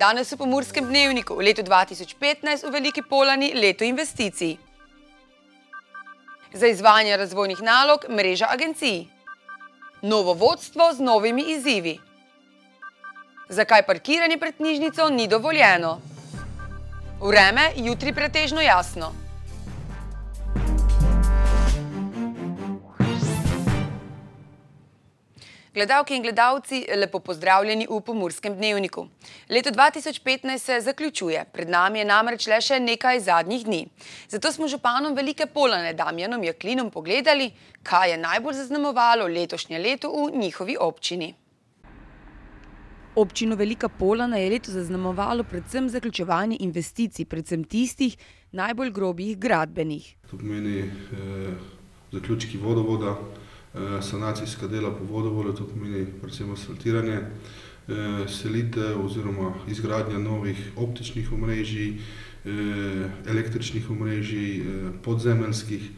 Danes v Pomurskem dnevniku v letu 2015 v Veliki Polani leto investicij. Za izvajanje razvojnih nalog mreža agencij. Novo vodstvo z novimi izzivi. Zakaj parkiranje pred knjižnico ni dovoljeno? Vreme jutri pretežno jasno. Gledalke in gledalci, lepo pozdravljeni v Pomurskem dnevniku. Leto 2015 se zaključuje, pred nami je namreč le še nekaj zadnjih dni. Zato smo županom Velike Polane Damjanom Jaklinom pogledali, kaj je najbolj zaznamovalo letošnje leto v njihovi občini. Občino Velika Polana je leto zaznamovalo predvsem zaključevanje investicij, predvsem tistih najbolj grobih gradbenih. To pomeni zaključki vodovoda, sanacijska dela po vodovodu, to pomeni predvsem asfaltiranje, selitev oziroma izgradnja novih optičnih omrežij, električnih omrežij, podzemeljskih.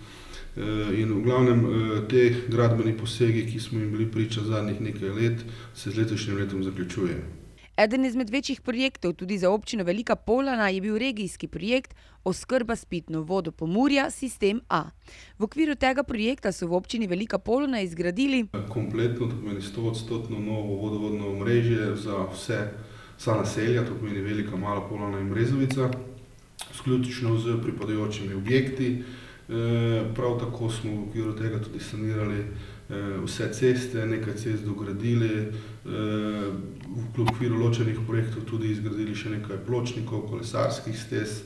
In v glavnem te gradbeni posegi, ki smo jim bili priča zadnjih nekaj let, se z letošnjim letom zaključujejo. Eden izmed večjih projektov tudi za občino Velika Polana je bil regijski projekt Oskrba s pitno vodo Pomurja Sistem A. V okviru tega projekta so v občini Velika Polana izgradili kompletno, to pomeni 100% novo vodovodno omrežje za vsa naselja, to pomeni Velika, Mala Polana in Brezovica, vključno z pripadajočimi objekti. Prav tako smo v okviru tega tudi sanirali vse ceste, nekaj cest dogradili, v okviru ločenih projektov tudi izgradili še nekaj pločnikov, kolesarskih stez.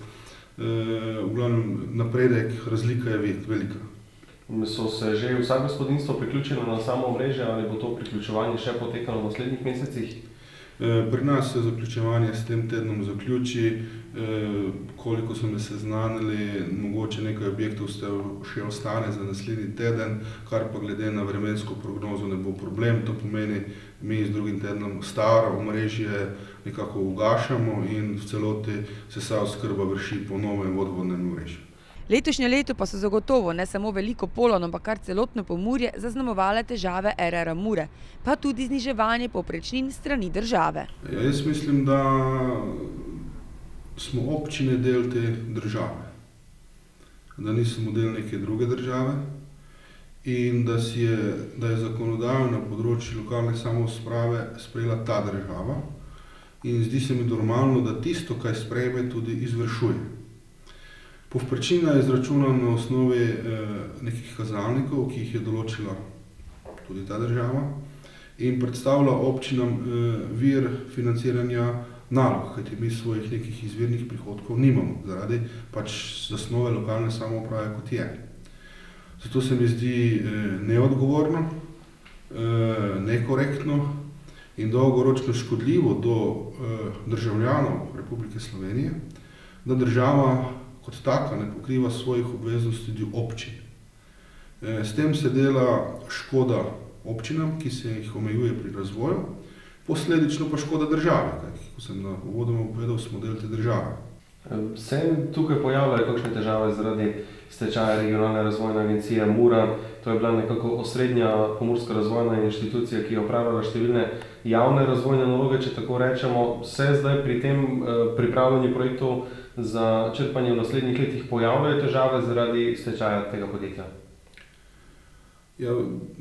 V glavnem napredek, razlika je velika. So se že vsa gospodinjstva priključila na samo omrežje ali bo to priključevanje še potekalo v naslednjih mesecih? Pri nas se zaključevanje s tem tednom zaključi, koliko so me seznanili, mogoče nekaj objektov še ostane za naslednji teden, kar pa glede na vremensko prognozo ne bo problem. To pomeni, mi z drugim tednom staro omrežje nekako ugašamo in v celoti se vsa oskrba vrši po novem vodovodnem omrežju. Letošnje leto pa so zagotovo ne samo Veliko Polano, ampak kar celotno Pomurje zaznamovale težave RR Mure, pa tudi zniževanje povprečnin strani države. Jaz mislim, da smo občine del te države, da nismo del neke druge države in da je zakonodajo na področju lokalne samouprave sprejela ta država in zdi se mi normalno, da tisto, kaj sprejme, tudi izvršuje. Povprečnina je izračunana na osnovi nekih kazalnikov, ki jih je določila tudi ta država in predstavlja občinam vir financiranja nalog, kajti mi svojih nekih izvirnih prihodkov nimamo, zaradi pač zasnove lokalne samouprave kot je. Zato se mi zdi neodgovorno, nekorektno in dolgoročno škodljivo do državljanov Republike Slovenije, da država kot taka ne pokriva svojih obveznosti do občin. S tem se dela škoda občinam, ki se jih omejuje pri razvoju, posledično pa škoda države, kot sem uvodoma povedal, smo del te države. Se tukaj pojavljajo kakšne težave zaradi stečaja Regionalne razvojne agencije Mura? To je bila nekako osrednja pomurska razvojna inštitucija, ki je opravljala številne javne razvojne naloge, če tako rečemo. Se zdaj pri tem pripravljanju projektov za črpanje v naslednjih letih pojavljajo težave zaradi stečaja tega podjetja? Ja,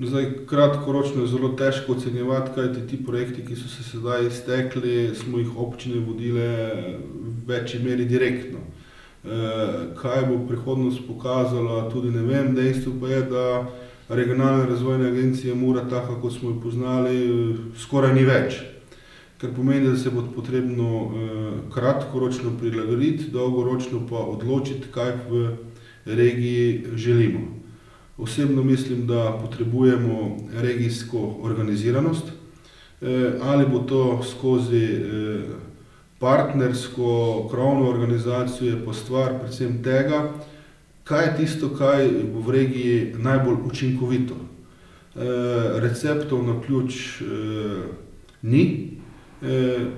zdaj kratkoročno je zelo težko ocenjevati, kajti ti projekti, ki so se sedaj iztekli, smo jih občine vodile v večji meri direktno. Kaj bo prihodnost pokazala, tudi ne vem, dejstvo pa je, da Regionalne razvojne agencije Mura, taka kot smo jo poznali, skoraj ni več. Kar pomeni, da se bo potrebno kratkoročno prilagoditi, dolgoročno pa odločiti, kaj v regiji želimo. Osebno mislim, da potrebujemo regijsko organiziranost, ali bo to skozi partnersko krovno organizacijo, je pa stvar predvsem tega, kaj je tisto, kaj bo v regiji najbolj učinkovito. Receptov na ključ ni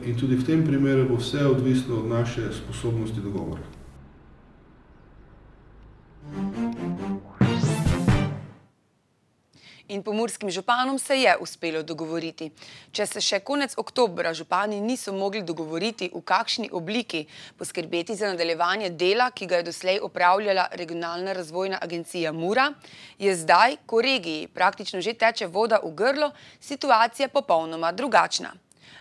in tudi v tem primeru bo vse odvisno od naše sposobnosti dogovora. In pomurskim županom se je uspelo dogovoriti. Če se še konec oktobra župani niso mogli dogovoriti, v kakšni obliki poskrbeti za nadaljevanje dela, ki ga je doslej opravljala Regionalna razvojna agencija Mura, je zdaj, ko regiji praktično že teče voda v grlo, situacija popolnoma drugačna.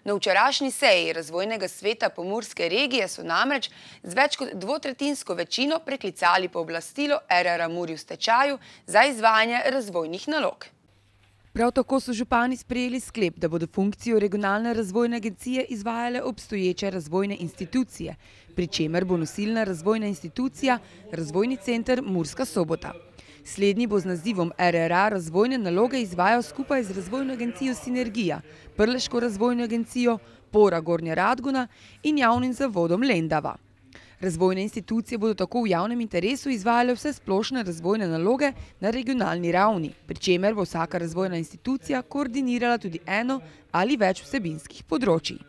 Na včerajšnji seji Razvojnega sveta pomurske regije so namreč z več kot dvotretjinsko večino preklicali pooblastilo RR Muri v stečaju za izvajanje razvojnih nalog. Prav tako so župani sprejeli sklep, da bodo funkcijo Regionalne razvojne agencije izvajale obstoječe razvojne institucije, pri čemer bo nosilna razvojna institucija Razvojni center Murska Sobota. Slednji bo z nazivom RRA razvojne naloge izvajal skupaj z Razvojno agencijo Sinergija, Prleško razvojno agencijo, Pora Gornja Radgona in javnim zavodom Lendava. Razvojne institucije bodo tako v javnem interesu izvajale vse splošne razvojne naloge na regionalni ravni, pri čemer bo vsaka razvojna institucija koordinirala tudi eno ali več vsebinskih področij.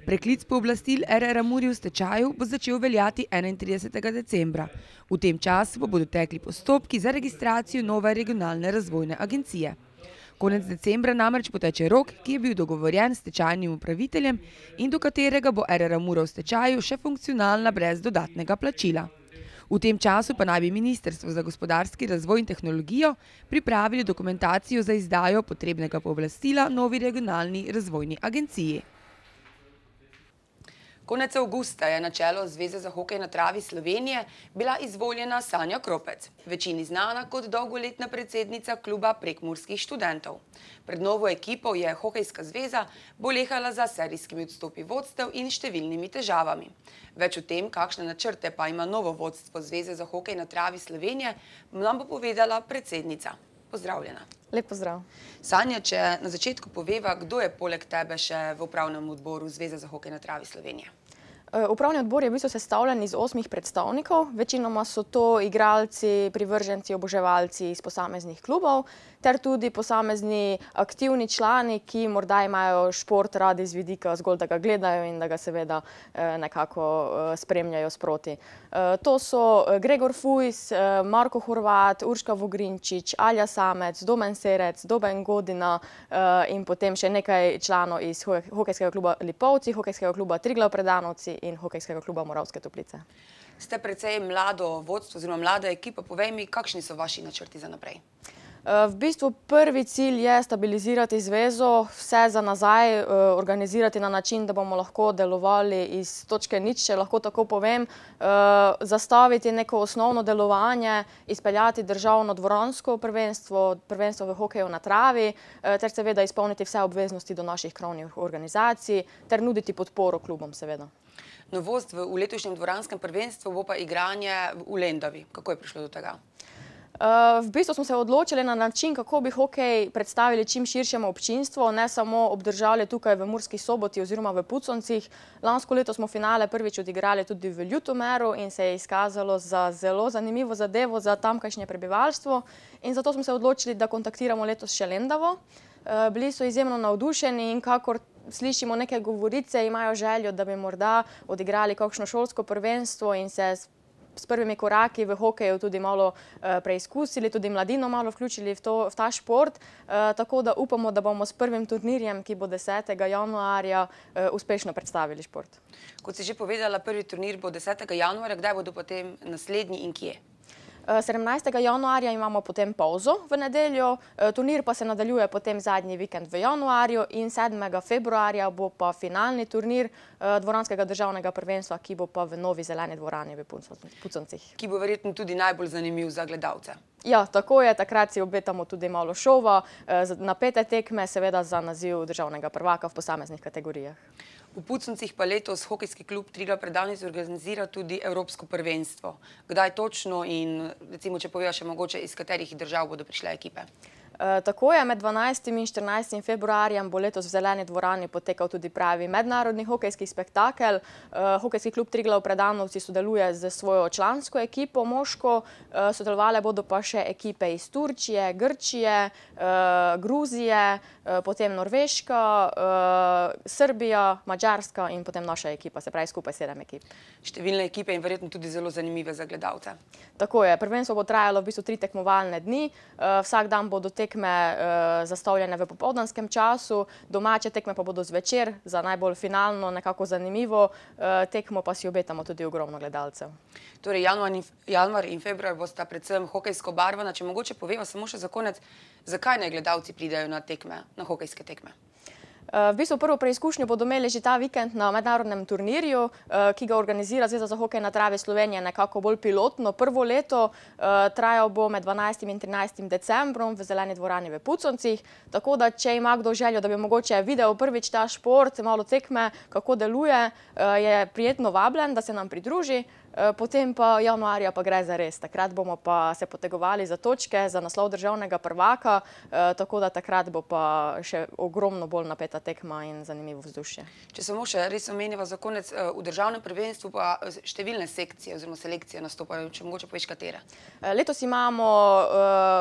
Preklic pooblastil RR Muri v stečaju bo začel veljati 31. decembra. V tem času pa bodo tekli postopki za registracijo nove regionalne razvojne agencije. Konec decembra namreč poteče rok, ki je bil dogovorjen s stečajnim upraviteljem in do katerega bo RR Mura v stečaju še funkcionalna brez dodatnega plačila. V tem času pa naj bi Ministrstvo za gospodarski razvoj in tehnologijo pripravili dokumentacijo za izdajo potrebnega pooblastila novi regionalni razvojni agenciji. Konec avgusta je na čelo Zveze za hokej na travi Slovenije bila izvoljena Sanja Kropec, večini znana kot dolgoletna predsednica kluba prekmurskih študentov. Pred novo ekipo je Hokejska zveza bolehala za serijskimi odstopi vodstev in številnimi težavami. Več o tem, kakšne načrte pa ima novo vodstvo Zveze za hokej na travi Slovenije, nam bo povedala predsednica. Pozdravljena. Lep pozdrav. Sanja, če na začetku poveva, kdo je poleg tebe še v upravnem odboru Zveze za hokej na travi Slovenije? Upravni odbor je v bistvu sestavljen iz 8 predstavnikov, večinoma so to igralci, privrženci, oboževalci iz posameznih klubov, ter tudi posamezni aktivni člani, ki morda imajo šport radi z vidika zgolj, da ga gledajo in da ga seveda nekako spremljajo sproti. To so Gregor Fujs, Marko Horvat, Urška Vogrinčič, Alja Samec, Domen Serec, Doben Godina in potem še nekaj članov iz Hokejskega kluba Lipovci, Hokejskega kluba Triglav Predanovci in Hokejskega kluba Moravske Toplice. Ste precej mlado vodstvo oziroma mlada ekipa. Povej mi, kakšni so vaši načrti za naprej? V bistvu prvi cilj je stabilizirati zvezo, vse za nazaj organizirati na način, da bomo lahko delovali iz točke nič, če lahko tako povem, zastaviti neko osnovno delovanje, izpeljati državno dvoransko prvenstvo, prvenstvo v hokeju na travi, ter seveda izpolniti vse obveznosti do naših krovnih organizacij, ter nuditi podporo klubom seveda. Novost v letošnjem dvoranskem prvenstvu bo pa igranje v Lendavi. Kako je prišlo do tega? V bistvu smo se odločili na način, kako bi hokej predstavili čim širšemu občinstvu, ne samo obdržali tukaj v Murski Soboti oziroma v Puconcih. Lansko leto smo finale prvič odigrali tudi v Ljutomeru in se je izkazalo za zelo zanimivo zadevo za tamkajšnje prebivalstvo. In zato smo se odločili, da kontaktiramo letos še Lendavo. Bili so izjemno navdušeni in kakor slišimo neke govorice, imajo željo, da bi morda odigrali kakšno šolsko prvenstvo in se s prvimi koraki v hokeju tudi malo preizkusili, tudi mladino malo vključili v ta šport, tako da upamo, da bomo s prvim turnirjem, ki bo 10. januarja, uspešno predstavili šport. Kot si že povedala, prvi turnir bo 10. januarja, kdaj bodo potem naslednji in kje? 17. januarja imamo potem pauzo v nedeljo, turnir pa se nadaljuje potem zadnji vikend v januarju in 7. februarja bo pa finalni turnir dvoranskega državnega prvenstva, ki bo pa v novi zeleni dvorani v Puconcih. Ki bo verjetno tudi najbolj zanimiv za gledalce. Ja, tako je, takrat si obetamo tudi malo šova, napete tekme, seveda za naziv državnega prvaka v posameznih kategorijah. V Puconcih pa letos Hokejski klub Triglav Predanovci organizira tudi Evropsko prvenstvo. Kdaj točno in recimo, če poveva še mogoče, iz katerih držav bodo prišle ekipe? Tako je, med 12. in 14. februarjem bo letos v zeleni dvorani potekal tudi pravi mednarodni hokejski spektakel. Hokejski klub Triglav Predanovci sodeluje z svojo člansko ekipo moško, sodelovale bodo pa še ekipe iz Turčije, Grčije, Gruzije, potem Norveška, Srbija, Madžarska in potem naša ekipa, se pravi skupaj 7 ekip. Številne ekipe in verjetno tudi zelo zanimive za gledalce. Tako je, prvenstvo bo trajalo v bistvu 3 tekmovalne dni, vsak dan bodo tekli tekme zastavljene v popoldanskem času, domače tekme pa bodo zvečer, za najbolj finalno, nekako zanimivo tekmo pa si obetamo tudi ogromno gledalcev. Torej, januar in februar bosta predvsem hokejsko barvana. Če mogoče poveva samo še za konec, zakaj naj gledalci pridejo na tekme, na hokejske tekme? V bistvu prvo preizkušnjo bodo imeli že ta vikend na mednarodnem turnirju, ki ga organizira Zveza za hokej na travi Slovenije nekako bolj pilotno. Prvo leto trajal bo med 12. in 13. decembrom v zeleni dvorani v Puconcih, tako da če ima kdo željo, da bi mogoče videl prvič ta šport, malo tekme, kako deluje, je prijetno vabljen, da se nam pridruži. Potem pa januarja pa gre za res. Takrat bomo pa se potegovali za točke, za naslov državnega prvaka, tako da takrat bo pa še ogromno bolj napeta tekma in zanimivo vzdušje. Če samo še res omeniva za konec, v državnem prvenstvu pa številne sekcije oziroma selekcije nastopajo, če mogoče poveš katere? Letos imamo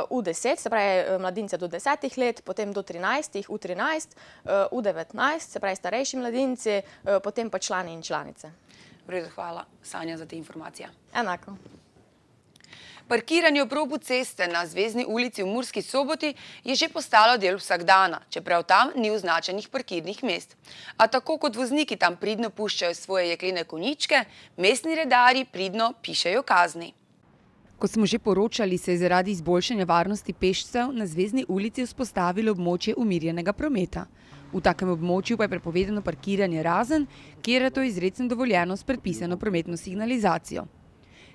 U10, se pravi mladince do 10 let, potem do 13, U13, U19, se pravi starejši mladinci, potem pa člani in članice. V redu, hvala, Sanja, za te informacije. Enako. Parkiranje ob robu ceste na Zvezni ulici v Murski Soboti je že postalo del vsakdana, čeprav tam ni označenih parkirnih mest. A tako kot vozniki tam pridno puščajo svoje jeklene konjičke, mestni redarji pridno pišejo kazni. Kot smo že poročali, se je zaradi izboljšanja varnosti pešcev na Zvezni ulici vzpostavilo območje umirjenega prometa. V takem območju pa je prepovedano parkiranje razen, kjer je to izrecno dovoljeno s predpisano prometno signalizacijo.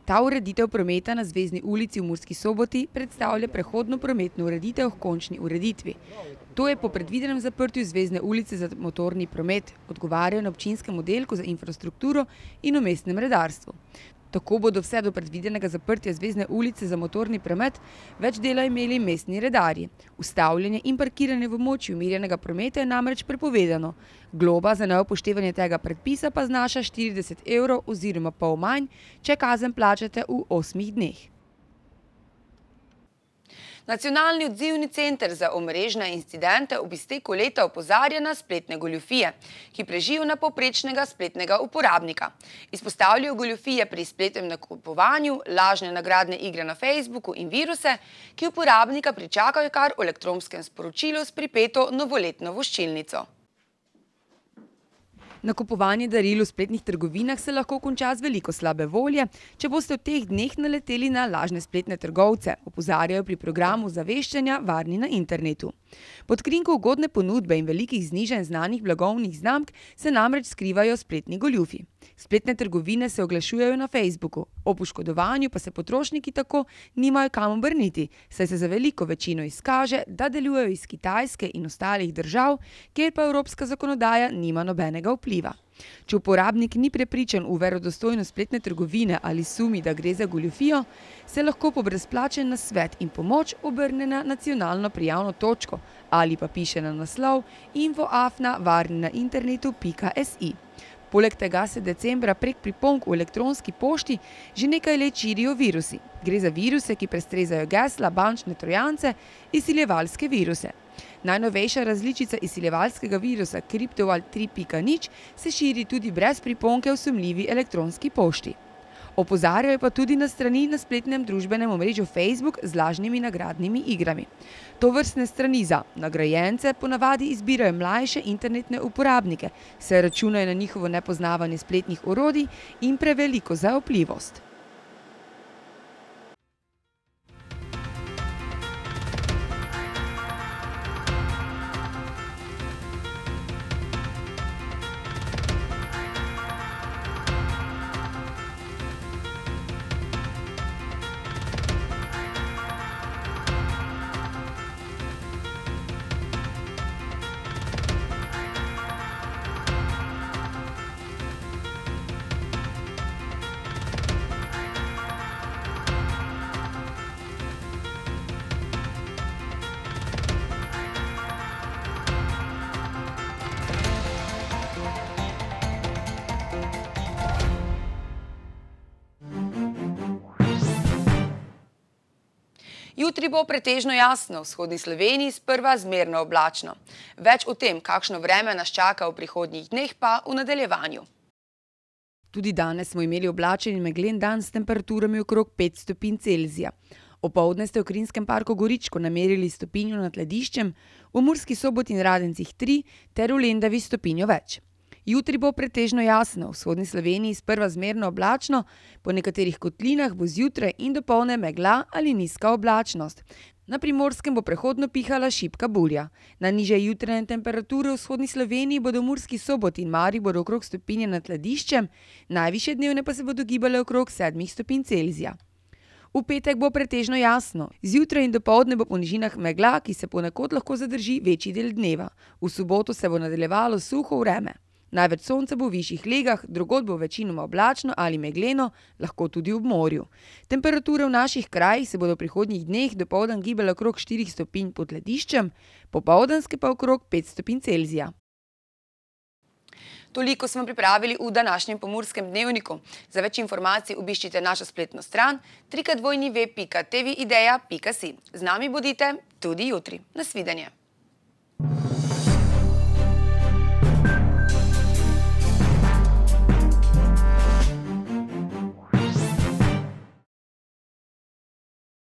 Ta ureditev prometa na Zvezni ulici v Murski Soboti predstavlja prehodno prometno ureditev k končni ureditvi. To je po predvidenem zaprtju Zvezne ulice za motorni promet, odgovarjajo na občinskem oddelku za infrastrukturo in v mestnem redarstvu. Tako bodo vse do predvidenega zaprtja Zvezne ulice za motorni promet več dela imeli mestni redarji. Ustavljanje in parkiranje v območju umirjenega prometa je namreč prepovedano. Globa za neupoštevanje tega predpisa pa znaša 40 € oziroma pol manj, če kazen plačate v 8 dneh. Nacionalni odzivni center za omrežne incidente ob izteku leta opozarja na spletne goljufije, ki prežijo na povprečnega spletnega uporabnika. Izpostavljajo goljufije pri spletnem nakupovanju, lažne nagradne igre na Facebooku in viruse, ki uporabnika pričakajo kar v elektronskem sporočilu s pripeto novoletno voščilnico. Nakupovanje daril v spletnih trgovinah se lahko konča z veliko slabe volje, če boste v teh dneh naleteli na lažne spletne trgovce, opozarjajo pri programu zaveščanja Varni na internetu. Pod krinko ugodne ponudbe in velikih znižanj znanih blagovnih znamk se namreč skrivajo spletni goljufi. Spletne trgovine se oglašujejo na Facebooku, o poškodovanju pa se potrošniki tako nimajo kam obrniti, saj se za veliko večino izkaže, da delujejo iz Kitajske in ostalih držav, kjer pa evropska zakonodaja nima nobenega vpliva. Če uporabnik ni prepričan v verodostojnost spletne trgovine ali sumi, da gre za goljufijo, se lahko po brezplačen nasvet in pomoč obrne na nacionalno prijavno točko ali pa piše na naslov info@varninainternetu.si. Poleg tega se decembra prek pripomb v elektronski pošti že nekaj let širijo virusi. Gre za viruse, ki prestrezajo gesla, bančne trojance, izsiljevalske viruse. Najnovejša različica izsiljevalskega virusa Cryptoval 3.0 se širi tudi brez priponke v sumljivi elektronski pošti. Opozarjajo pa tudi na strani na spletnem družbenem omrežju Facebook z lažnimi nagradnimi igrami. Tovrstne strani za nagrajence ponavadi izbirajo mlajše internetne uporabnike, saj računajo na njihovo nepoznavanje spletnih orodij in preveliko zaupljivost. Jutri bo pretežno jasno, v vzhodni Sloveniji sprva zmerno oblačno. Več o tem, kakšno vreme nas čaka v prihodnjih dneh, pa v nadaljevanju. Tudi danes smo imeli oblačen in meglen dan s temperaturami okrog 5 stopinj Celzija. Opoldne ste v Krinskem parku Goričko namerili stopinjo nad lediščem, v Murski Soboti in Radencih 3 ter v Lendavi stopinjo več. Jutri bo pretežno jasno, v vzhodni Sloveniji sprva zmerno oblačno, po nekaterih kotlinah bo zjutraj in dopoldne megla ali nizka oblačnost. Na Primorskem bo prehodno pihala šibka burja. Na nižje jutranje temperature v vzhodni Sloveniji bodo v Murski Soboti in Mariboru okrog stopinje nad lediščem, najvišje dnevne pa se bodo gibale okrog 7 stopinj Celzija. V petek bo pretežno jasno, zjutraj in dopoldne bo po nižinah megla, ki se ponekod lahko zadrži večji del dneva. V soboto se bo nadaljevalo suho vreme. Največ sonca bo v višjih legah, drugod bo večinoma oblačno ali megleno, lahko tudi ob morju. Temperature v naših krajih se bodo v prihodnjih dneh dopoldan gibale okrog 4 stopinj pod lediščem, popoldanske pa okrog 5 stopinj Celzija. Toliko smo pripravili v današnjem Pomurskem dnevniku. Za več informacij obiščite našo spletno stran www.tvideja.si. Z nami bodite tudi jutri. Nasvidenje.